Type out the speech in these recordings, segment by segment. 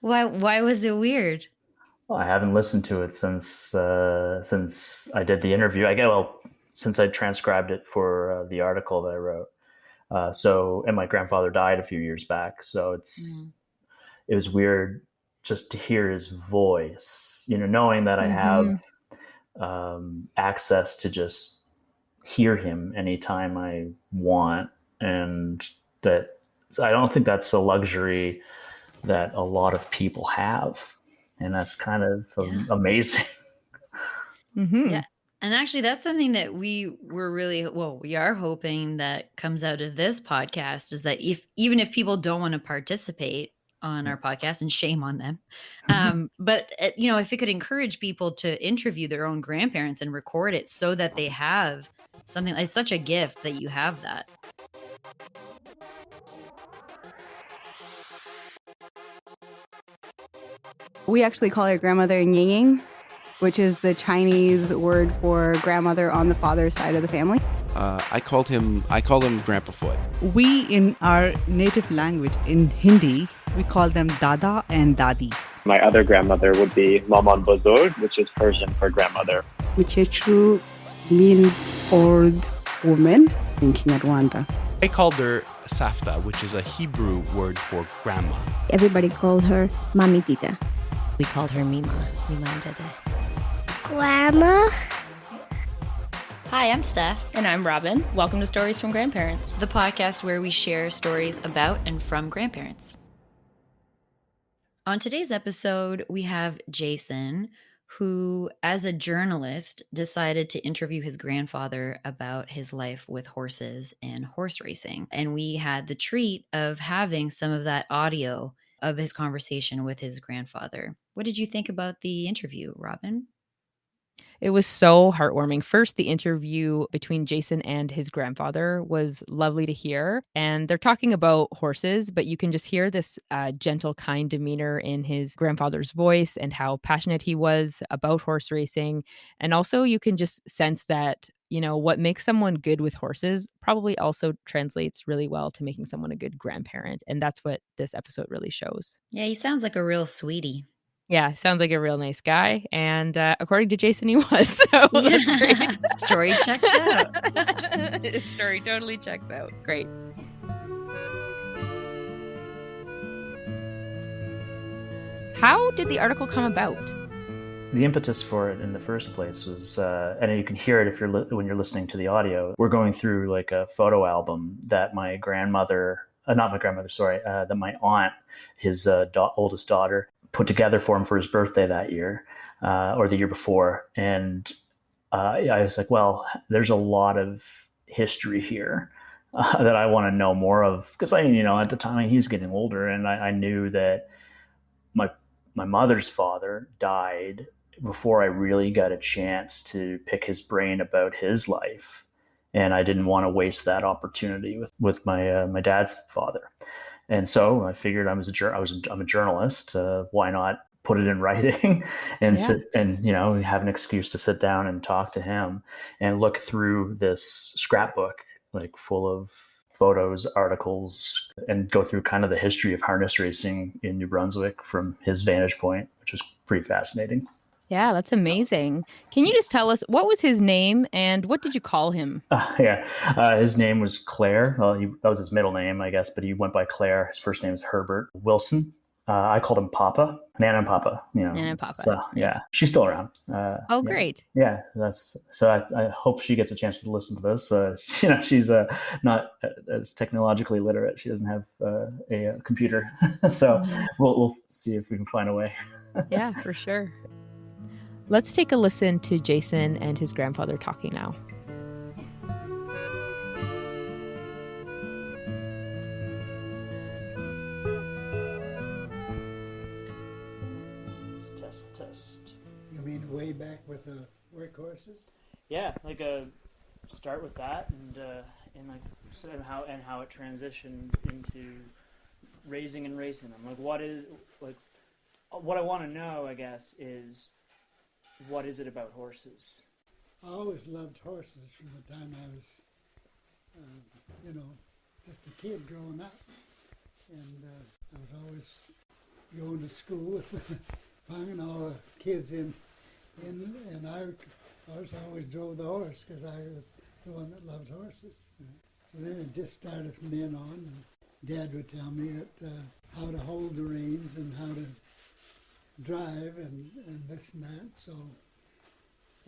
Why was it weird? Well, I haven't listened to it since I did the interview. Since I transcribed it for the article that I wrote. And my grandfather died a few years back, so Mm. it was weird just to hear his voice. Knowing that I have Mm-hmm. access to just hear him anytime I want, and that I don't think that's a luxury that a lot of people have, and that's kind of Yeah. amazing. Yeah. Mm-hmm. And actually, that's something that we are hoping that comes out of this podcast is that even if people don't want to participate on our podcast, and shame on them, but if it could encourage people to interview their own grandparents and record it so that they have something, it's such a gift that you have that. We actually call our grandmother Nying, which is the Chinese word for grandmother on the father's side of the family. I call him Grandpa Foot. We, in our native language, in Hindi, we call them Dada and Dadi. My other grandmother would be Maman Bozor, which is Persian for grandmother. Muchechu means old woman in Kinyarwanda. I called her Safta, which is a Hebrew word for grandma. Everybody called her Mami Tita. We called her Mima and Dede. Grandma. Hi, I'm Steph. And I'm Robin. Welcome to Stories from Grandparents, the podcast where we share stories about and from grandparents. On today's episode, we have Jason, who, as a journalist, decided to interview his grandfather about his life with horses and horse racing. And we had the treat of having some of that audio of his conversation with his grandfather. What did you think about the interview, Robin? It was so heartwarming. First, the interview between Jason and his grandfather was lovely to hear. And they're talking about horses, but you can just hear this gentle, kind demeanor in his grandfather's voice and how passionate he was about horse racing. And also, you can just sense that, what makes someone good with horses probably also translates really well to making someone a good grandparent. And that's what this episode really shows. Yeah, he sounds like a real sweetie. Yeah, sounds like a real nice guy. And according to Jason, he was. So that's great. Story checks out. His story totally checks out. Great. How did the article come about? The impetus for it in the first place was, and you can hear it when you're listening to the audio. We're going through like a photo album that my grandmother, not my grandmother, sorry, that my aunt, his oldest daughter, put together for him for his birthday that year, or the year before. And I was like, well, there's a lot of history here that I want to know more of, because at the time he's getting older, and I knew that my mother's father died before I really got a chance to pick his brain about his life, and I didn't want to waste that opportunity with my dad's father. And so I figured I'm a journalist. Why not put it in writing and have an excuse to sit down and talk to him and look through this scrapbook, like full of photos, articles, and go through kind of the history of harness racing in New Brunswick from his vantage point, which is pretty fascinating. Yeah, that's amazing. Can you just tell us, what was his name and what did you call him? His name was Claire. Well, that was his middle name, I guess, but he went by Claire. His first name is Herbert Wilson. I called him Papa, Nana and Papa. Nana and Papa. So, she's still around. Great. Yeah, I hope she gets a chance to listen to this. She's not as technologically literate. She doesn't have a computer, so we'll see if we can find a way. Yeah, for sure. Let's take a listen to Jason and his grandfather talking now. Test. You mean way back with the workhorses? Yeah, start with that and how it transitioned into raising and racing them. What I want to know, I guess, is, what is it about horses? I always loved horses from the time I was, just a kid growing up. And I was always going to school with bringing all the kids in, and I always drove the horse because I was the one that loved horses. So then it just started from then on. And Dad would tell me that how to hold the reins and how to drive and this and that. So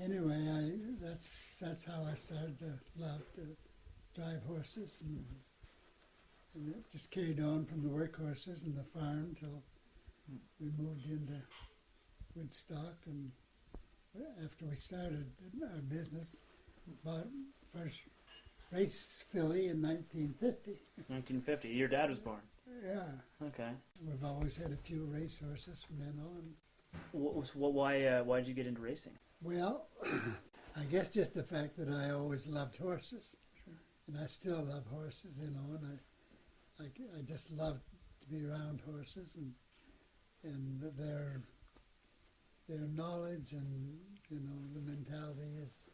anyway, that's how I started to love to drive horses, and it just carried on from the work horses and the farm till we moved into Woodstock. And after we started our business, bought first race filly in 1950. 1950. Your dad was born. Yeah. Okay. We've always had a few race horses from then on. Why did you get into racing? Well, I guess just the fact that I always loved horses, and I still love horses, and I just love to be around horses and their knowledge, and the mentality is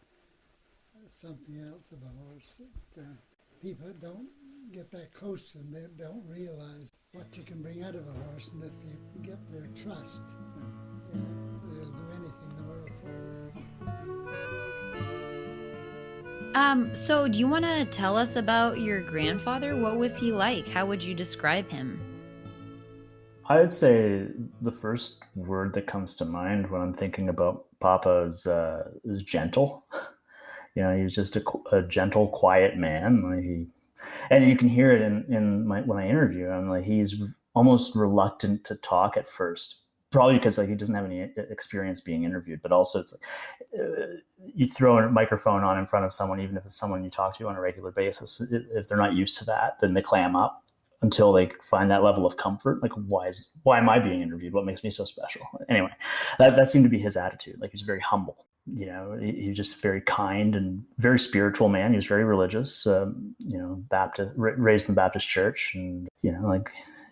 something else of a horse that people don't get that close to them. They don't realize what you can bring out of a horse, and if you get their trust, they'll do anything in the world for you. So do you want to tell us about your grandfather? What was he like? How would you describe him? I would say the first word that comes to mind when I'm thinking about Papa is gentle. He was just a gentle, quiet man. And you can hear it when I interview him. Like, he's almost reluctant to talk at first, probably because he doesn't have any experience being interviewed. But also, it's you throw a microphone on in front of someone, even if it's someone you talk to on a regular basis. If they're not used to that, then they clam up until they find that level of comfort. Like, why am I being interviewed? What makes me so special? Anyway, that seemed to be his attitude. Like, he was very humble. He was just very kind and very spiritual man. He was very religious, Baptist, raised in the Baptist church. And,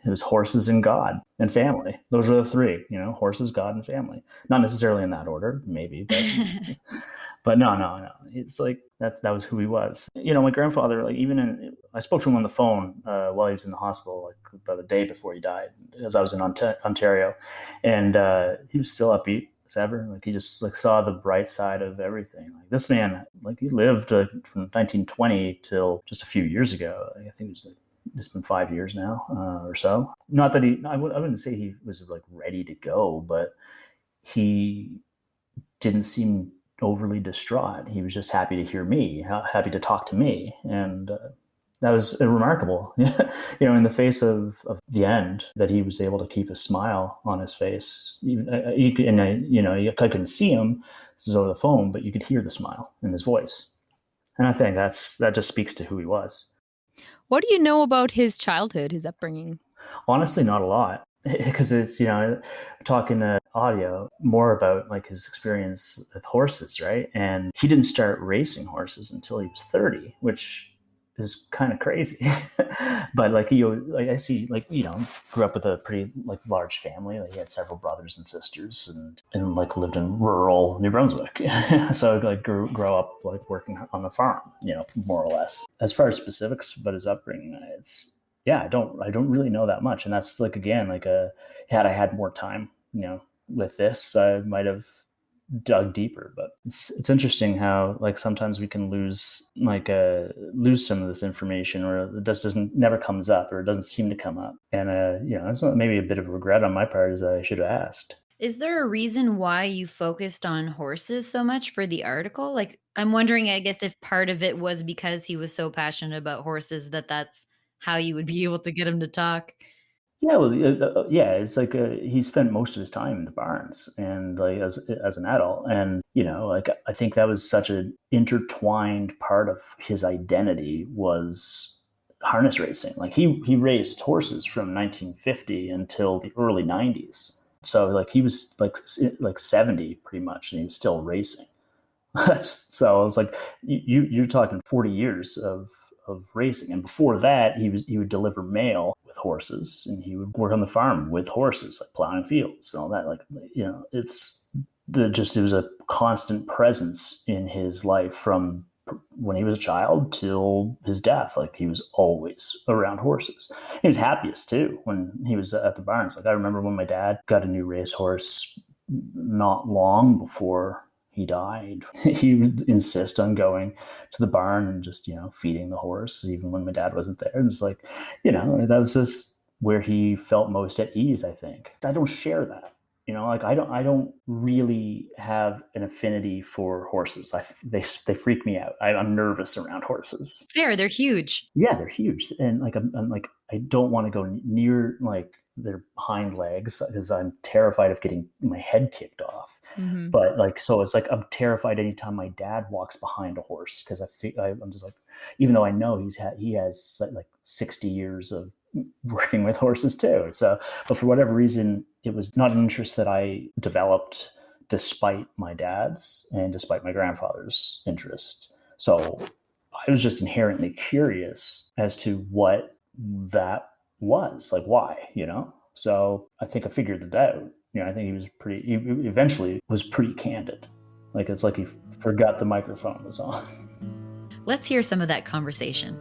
it was horses and God and family. Those were the three, horses, God, and family. Not necessarily in that order, maybe, but but no. It's like that was who he was. My grandfather, I spoke to him on the phone while he was in the hospital, about a day before he died, as I was in Ontario, and he was still upbeat as ever. He just saw the bright side of everything. This man, he lived from 1920 till just a few years ago. I think it's been 5 years now or so. Not that I wouldn't say he was ready to go, but he didn't seem overly distraught. He was just happy to hear me, happy to talk to me. And that was remarkable, in the face of the end, that he was able to keep a smile on his face. I couldn't see him, this was over the phone, but you could hear the smile in his voice. And I think that just speaks to who he was. What do you know about his childhood, his upbringing? Honestly, not a lot, because it's, talking the audio more about his experience with horses, right? And he didn't start racing horses until he was 30, which is kind of crazy. But I see, grew up with a pretty large family. He had several brothers and sisters, and lived in rural New Brunswick. So grow up working on the farm, more or less. As far as specifics about his upbringing, I don't really know that much. And that's had I had more time, with this, I might have dug deeper. But it's interesting how sometimes we can lose some of this information, or it just never comes up, or it doesn't seem to come up. And it's maybe a bit of a regret on my part, as I should have asked. Is there a reason why you focused on horses so much for the article? I'm wondering, I guess, if part of it was because he was so passionate about horses that's how you would be able to get him to talk. Yeah, well, it's he spent most of his time in the barns, and as an adult, and I think that was such an intertwined part of his identity was harness racing. He raced horses from 1950 until the early 90s. So he was 70 pretty much, and he was still racing. So I was you're talking 40 years of racing. And before that, he would deliver mail with horses, and he would work on the farm with horses, plowing fields and all that. It was a constant presence in his life from when he was a child till his death. Like, he was always around horses. He was happiest too when he was at the barns. Like, I remember when my dad got a new racehorse not long before he died. He would insist on going to the barn and just, feeding the horse, even when my dad wasn't there. And it's like, that was just where he felt most at ease, I think. I don't share that. Like, I don't really have an affinity for horses. They freak me out. I'm nervous around horses. Fair, they're huge. Yeah, they're huge, and like I'm like, I don't want to go near like their hind legs because I'm terrified of getting my head kicked off. Mm-hmm. But like, so it's like I'm terrified anytime my dad walks behind a horse because I'm just like, even though I know he has like 60 years of working with horses too. So, but for whatever reason, it was not an interest that I developed despite my dad's and despite my grandfather's interest. So I was just inherently curious as to what that was, like, why, So I think I figured it out. I think he eventually was pretty candid. Like, it's like he forgot the microphone was on. Let's hear some of that conversation.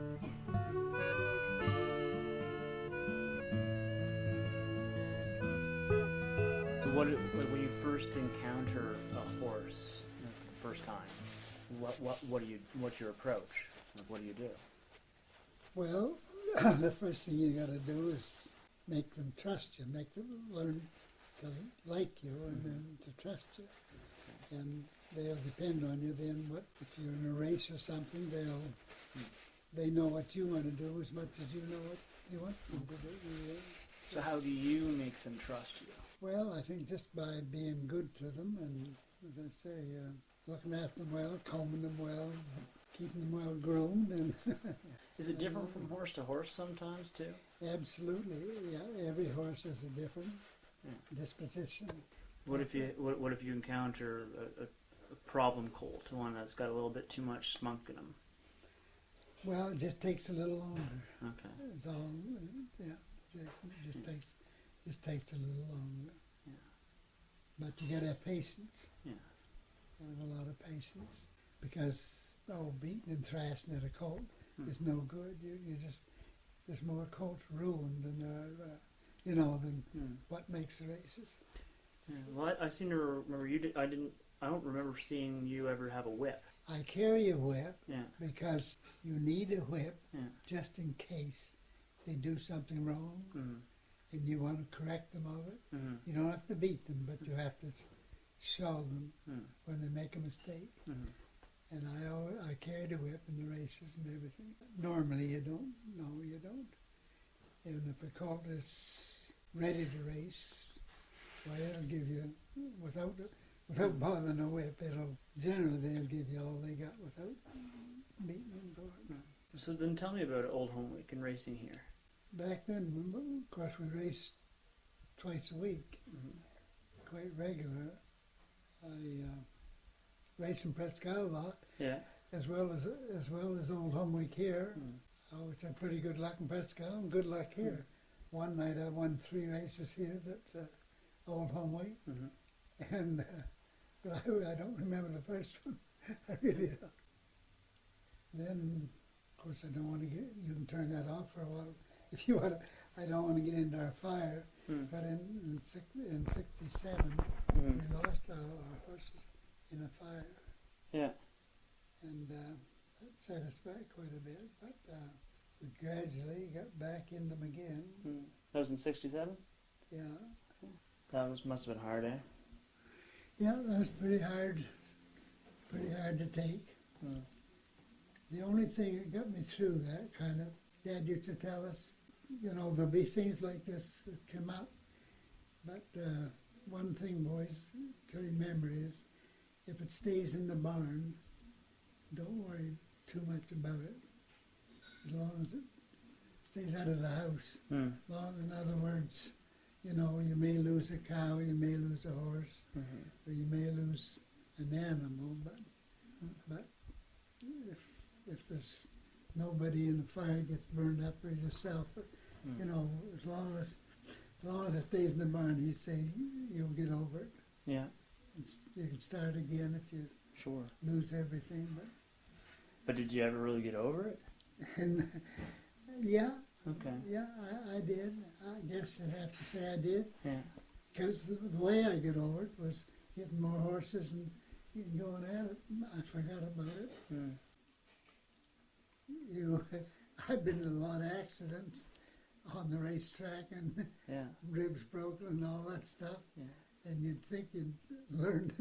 When you first encounter a horse for the first time, what's your approach? Like, what do you do? Well, the first thing you got to do is make them trust you, make them learn to like you, and then to trust you. And they'll depend on you. Then, if you're in a race or something, they know what you want to do as much as you know what you want them to do. So how do you make them trust you? Well, I think just by being good to them and, as I say, looking after them well, combing them well, keeping them well groomed. And is it different from horse to horse sometimes too? Absolutely, yeah. Every horse has a different disposition. What if you encounter a problem colt, one that's got a little bit too much spunk in them? Well, it just takes a little longer. Okay. It's all, yeah. Just takes a little longer. Yeah. But you gotta have patience. Yeah. Have a lot of patience, because beating and thrashing at a colt is no good. There's more colts ruined than there are, than what makes the races. Yeah. Well, I seem to remember you did. I don't remember seeing you ever have a whip. I carry a whip because you need a whip just in case they do something wrong and you want to correct them of it. You don't have to beat them, but you have to show them when they make a mistake. And I carried a whip in the races and everything. Normally you don't. No, you don't. And if the colt is ready to race, well, it'll give you, without bothering a whip, they'll give you all they got without beating them for it. So then tell me about Old Home Week and racing here. Back then, of course, we raced twice a week, quite regular. I raced in Prescott a lot, as well as Old Home Week here. I always had pretty good luck in Prescott and good luck here. One night I won 3 races here that Old Home Week, and but I don't remember the first one. I really don't. Then, of course, I don't want to you can turn that off for a while if you want to. I don't want to get into our fire, but in 67, we lost our horses in a fire. Yeah. And that set us back quite a bit, but we gradually got back in them again. That was in 67? Yeah. That must have been hard, eh? Yeah, that was pretty hard to take. The only thing that got me through that kind of, Dad used to tell us, there'll be things like this that come up, but one thing, boys, to remember is, if it stays in the barn, don't worry too much about it, as long as it stays out of the house. In other words, you may lose a cow, you may lose a horse, or you may lose an animal, but if there's nobody in the fire gets burned up or yourself, as long as it stays in the barn, he'd say you'll get over it. Yeah. You can start again if you lose everything, but But did you ever really get over it? And yeah. Okay. Yeah, I did. I guess I'd have to say I did. Yeah. Because the way I got over it was getting more horses and going at it. I forgot about it. I've been in a lot of accidents on the racetrack and ribs broken and all that stuff. Yeah. And you'd think you'd learn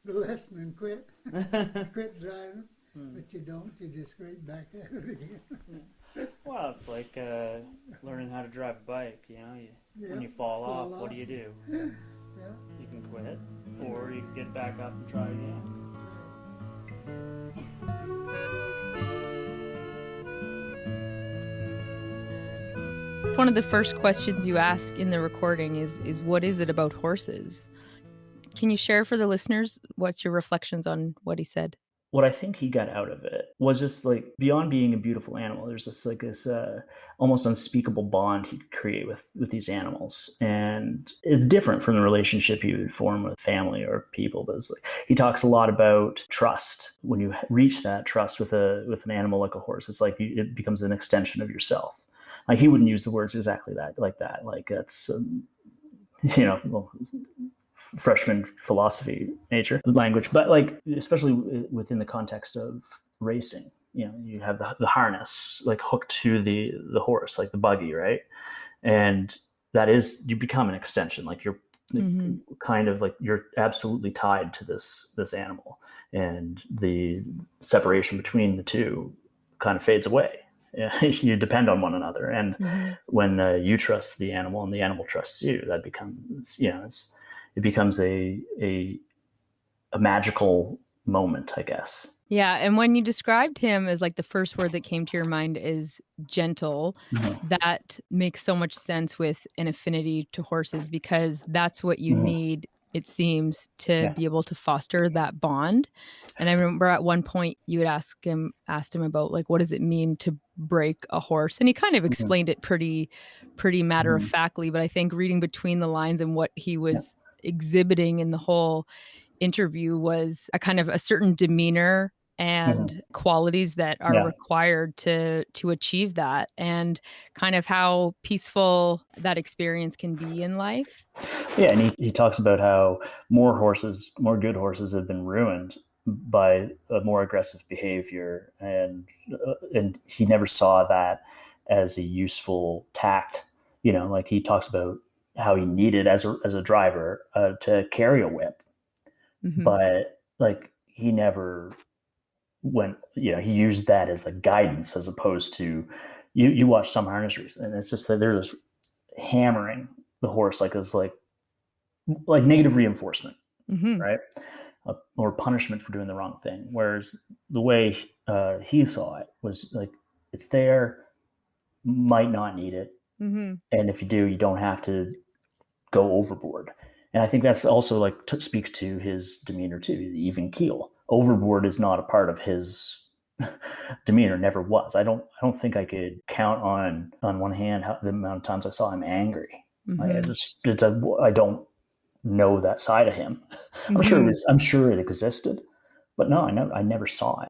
the lesson and quit driving, but you don't. You just go right back at it again. Well, it's like learning how to drive a bike. When you fall off, what do? You can quit, or you can get back up and try again. That's right. One of the first questions you ask in the recording is what is it about horses? Can you share for the listeners what's your reflections on what he said? What I think he got out of it was just like, beyond being a beautiful animal, there's just like this almost unspeakable bond he could create with these animals. And it's different from the relationship you would form with family or people. But it's like, he talks a lot about trust. When you reach that trust with an animal like a horse, it's like it becomes an extension of yourself. Like, he wouldn't use the words exactly like that. Like, that's, freshman philosophy nature language, but like, especially within the context of racing, you have the harness like hooked to the horse, like the buggy, right? And that is, you become an extension, like you're kind of like, you're absolutely tied to this animal, and the separation between the two kind of fades away. You depend on one another, and when you trust the animal and the animal trusts you, that becomes, it becomes a magical moment, I guess. Yeah, and when you described him as like, the first word that came to your mind is gentle, that makes so much sense with an affinity to horses, because that's what you need, it seems, to be able to foster that bond. And I remember at one point you had asked him about like, what does it mean to break a horse? And he kind of explained it pretty matter of factly, but I think reading between the lines and what he was exhibiting in the whole interview was a kind of a certain demeanor and qualities that are required to achieve that, and kind of how peaceful that experience can be in life. Yeah, and he talks about how more good horses have been ruined by a more aggressive behavior, and he never saw that as a useful tact. Like, he talks about how he needed as a driver to carry a whip, but like, he never went. He used that as a guidance, as opposed to you watch some harness races, and it's just that they're just hammering the horse like it's like negative reinforcement, right? Or punishment for doing the wrong thing. Whereas the way he saw it was like, it's there, might not need it, and if you do, you don't have to go overboard. And I think that's also like speaks to his demeanor too, the even keel. Overboard is not a part of his demeanor, never was. I don't think I could count on one hand the amount of times I saw him angry. I don't know that side of him. I'm sure it existed, but no, I never saw it.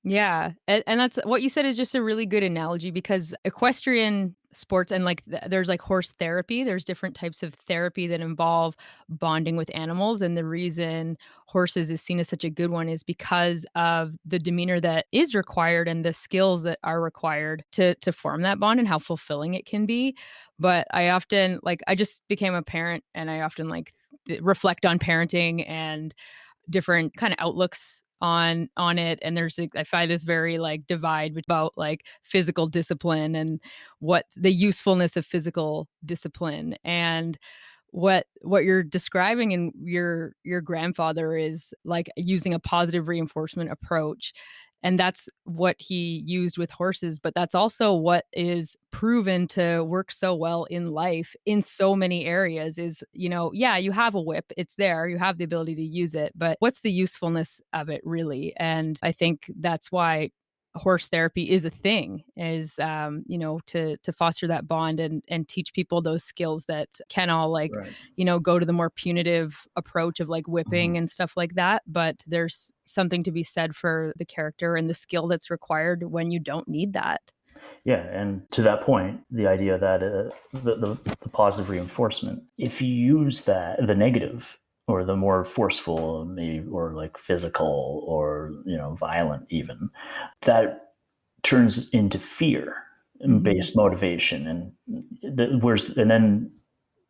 Yeah. And that's what you said is just a really good analogy, because equestrian sports, and like there's like horse therapy, there's different types of therapy that involve bonding with animals. And the reason horses is seen as such a good one is because of the demeanor that is required and the skills that are required to form that bond, and how fulfilling it can be. But I often, like, I just became a parent, and I often like reflect on parenting and different kind of outlooks on it, and there's I find this very like divide about like physical discipline and what the usefulness of physical discipline, and what you're describing in your grandfather is like using a positive reinforcement approach. And that's what he used with horses, but that's also what is proven to work so well in life in so many areas is, you have a whip, it's there, you have the ability to use it, but what's the usefulness of it really? And I think that's why horse therapy is a thing, is to foster that bond and teach people those skills that can all go to the more punitive approach of like whipping and stuff like that, but there's something to be said for the character and the skill that's required when you don't need that. Yeah, and to that point, the idea that the positive reinforcement, if you use that, the negative or the more forceful, maybe, or like physical or violent, even, that turns into fear-based motivation, and then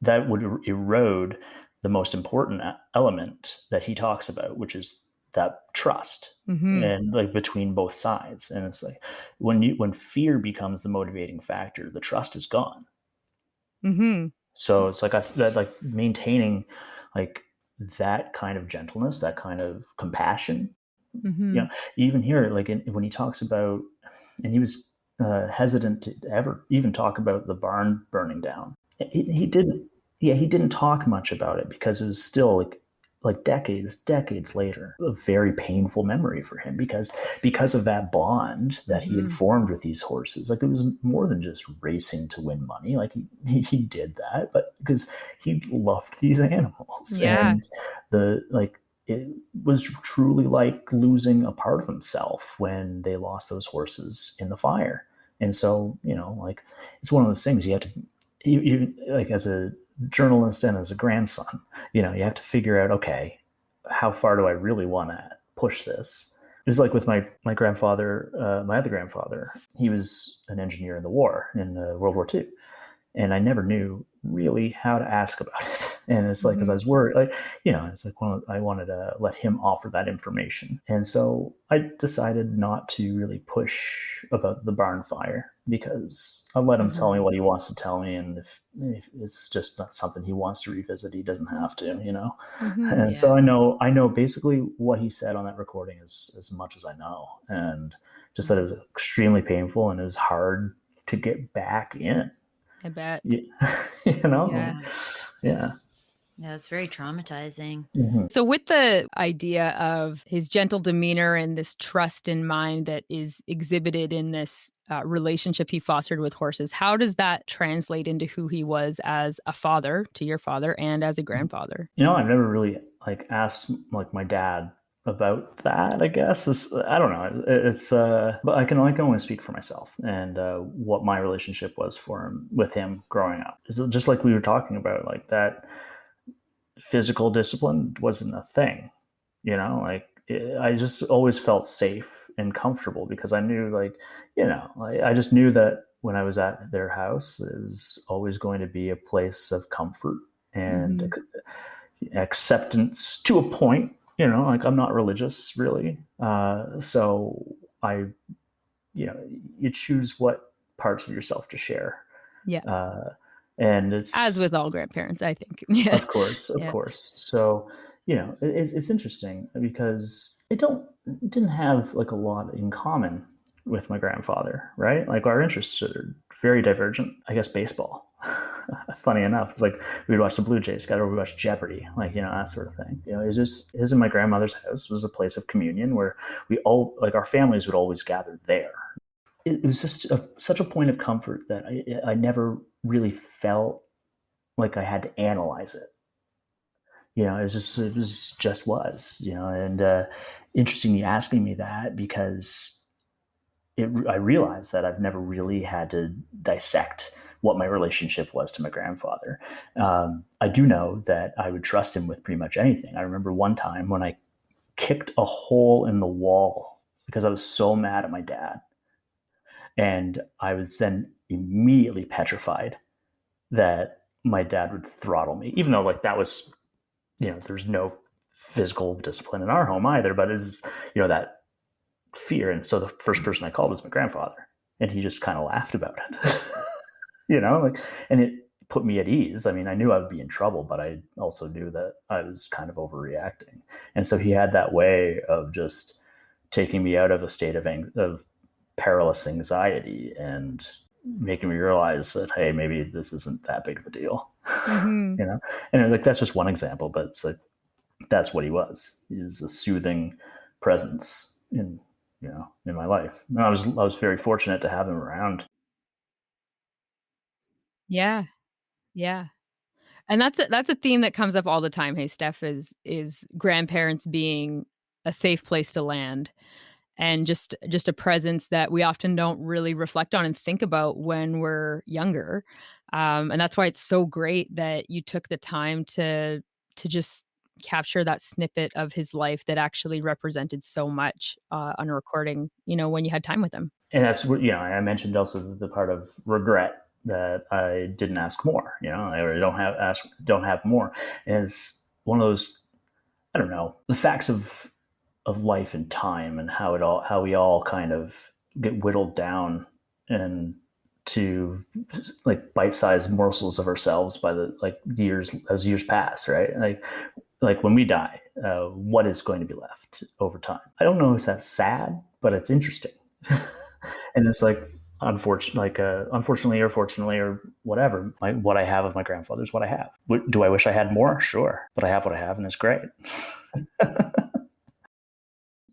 that would erode the most important element that he talks about, which is that trust, and like between both sides. And it's like when fear becomes the motivating factor, the trust is gone. So it's like that, like maintaining like that kind of gentleness, that kind of compassion. Even here, like when he talks about, and he was hesitant to ever even talk about the barn burning down. He didn't. Yeah, he didn't talk much about it because it was still like decades later, a very painful memory for him because of that bond that he had formed with these horses. Like, it was more than just racing to win money. Like he did that, but because he loved these animals, and it was truly like losing a part of himself when they lost those horses in the fire. And so, like, it's one of those things you have to, you like, as a journalist and as a grandson, you have to figure out, okay, how far do I really want to push this? It was like with my grandfather, my other grandfather. He was an engineer in the war, in World War II. And I never knew really how to ask about it. And it's like, because I was worried, like, it's like, I wanted to let him offer that information. And so I decided not to really push about the barn fire, because I'll let him tell me what he wants to tell me. And if it's just not something he wants to revisit, he doesn't have to, And so I know basically what he said on that recording is as much as I know. And just that it was extremely painful and it was hard to get back in. I bet. Yeah. Yeah, it's very traumatizing. So with the idea of his gentle demeanor and this trust in mind that is exhibited in this relationship he fostered with horses, how does that translate into who he was as a father to your father and as a grandfather? I've never really asked my dad about that, I guess. I don't know. It's but I can only speak for myself and what my relationship was with him growing up. It's just like we were talking about, like, that physical discipline wasn't a thing. I just always felt safe and comfortable because I knew, I just knew that when I was at their house, it was always going to be a place of comfort and acceptance to a point. I'm not religious, really. So you choose what parts of yourself to share. Yeah. And it's, as with all grandparents, I think. Of course. So, it's interesting because I didn't have a lot in common with my grandfather, right? Like, our interests are very divergent. I guess baseball. Funny enough, it's like we'd watch the Blue Jays together, or we watch Jeopardy, that sort of thing. It's just his and my grandmother's house was a place of communion where we all, our families would always gather there. It was just such a point of comfort that I never really felt like I had to analyze it. It was, and interesting you asking me that, because I realized that I've never really had to dissect what my relationship was to my grandfather. I do know that I would trust him with pretty much anything. I remember one time when I kicked a hole in the wall because I was so mad at my dad. And I was then immediately petrified that my dad would throttle me, even though that was, there's no physical discipline in our home either, but it's, that fear. And so the first person I called was my grandfather, and he just kind of laughed about it, and it put me at ease. I mean, I knew I would be in trouble, but I also knew that I was kind of overreacting. And so he had that way of just taking me out of a state of perilous anxiety and making me realize that, hey, maybe this isn't that big of a deal. And that's just one example, but it's that's what he was. He was a soothing presence in in my life. And I was very fortunate to have him around. Yeah. Yeah. And that's a theme that comes up all the time, hey, Steph, is grandparents being a safe place to land, and just a presence that we often don't really reflect on and think about when we're younger. And that's why it's so great that you took the time to just capture that snippet of his life that actually represented so much on a recording, when you had time with him. And that's what, I mentioned also the part of regret that I didn't ask more, or don't have more. And it's one of those, I don't know, the facts of life and time, and how we all kind of get whittled down and to like bite-sized morsels of ourselves by the years as years pass, right? Like when we die, what is going to be left over time? I don't know if that's sad, but it's interesting. And it's like, unfortunately or fortunately or whatever, what I have of my grandfather is what I have. Do I wish I had more? Sure. But I have what I have, and it's great.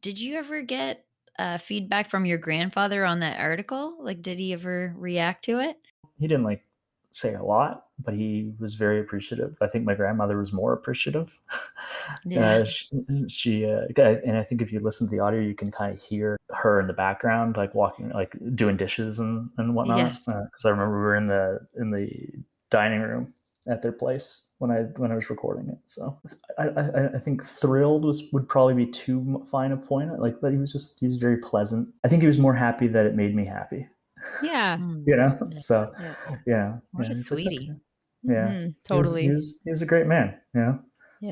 Did you ever get feedback from your grandfather on that article? Like, did he ever react to it? He didn't say a lot, but he was very appreciative. I think my grandmother was more appreciative. Yeah. She and I think if you listen to the audio, you can kind of hear her in the background, walking, doing dishes and whatnot. Yes. Because I remember we were in the dining room at their place when I was recording it. So I think thrilled would probably be too fine a point. But he was very pleasant. I think he was more happy that it made me happy. Yeah. So what a sweetie. Yeah, totally. He was a great man. Yeah.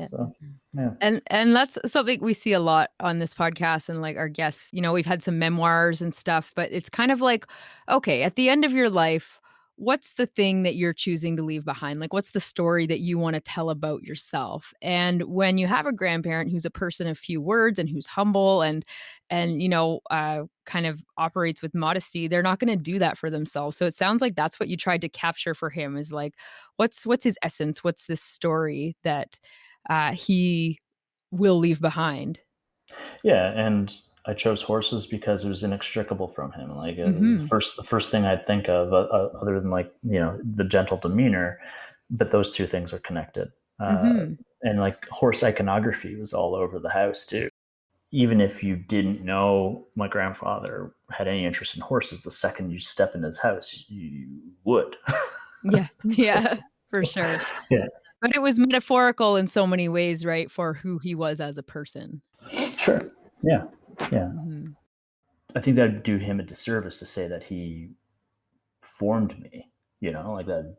So, yeah. And that's something we see a lot on this podcast and our guests. We've had some memoirs and stuff, but it's kind of like, okay, at the end of your life, what's the thing that you're choosing to leave behind? What's the story that you want to tell about yourself? And when you have a grandparent who's a person of few words and who's humble and kind of operates with modesty, they're not going to do that for themselves. So it sounds like that's what you tried to capture for him, is what's his essence? What's this story that he will leave behind? Yeah, and I chose horses because it was inextricable from him. It was the first thing I'd think of, other than the gentle demeanor. But those two things are connected. And horse iconography was all over the house too. Even if you didn't know my grandfather had any interest in horses, the second you step in his house, you would. Yeah, for sure. Yeah. But it was metaphorical in so many ways, right, for who he was as a person. Sure. Yeah. Yeah. I think that'd do him a disservice to say that he formed me, like that.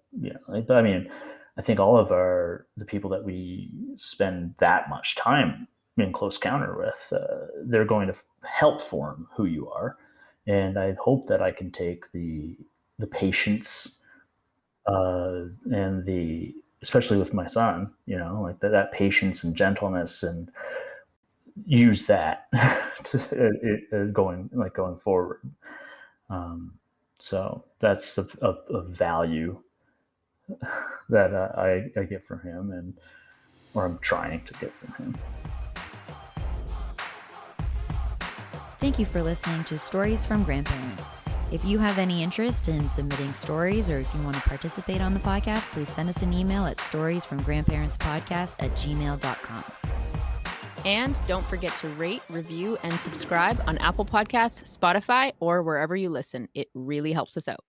But I mean, I think all of the people that we spend that much time in close encounter with, they're going to help form who you are. And I hope that I can take the patience, and especially with my son, that patience and gentleness, and use that going forward. So that's a value that I get from him, or I'm trying to get from him. Thank you for listening to Stories from Grandparents. If you have any interest in submitting stories, or if you want to participate on the podcast, please send us an email at storiesfromgrandparentspodcast@gmail.com. And don't forget to rate, review, and subscribe on Apple Podcasts, Spotify, or wherever you listen. It really helps us out.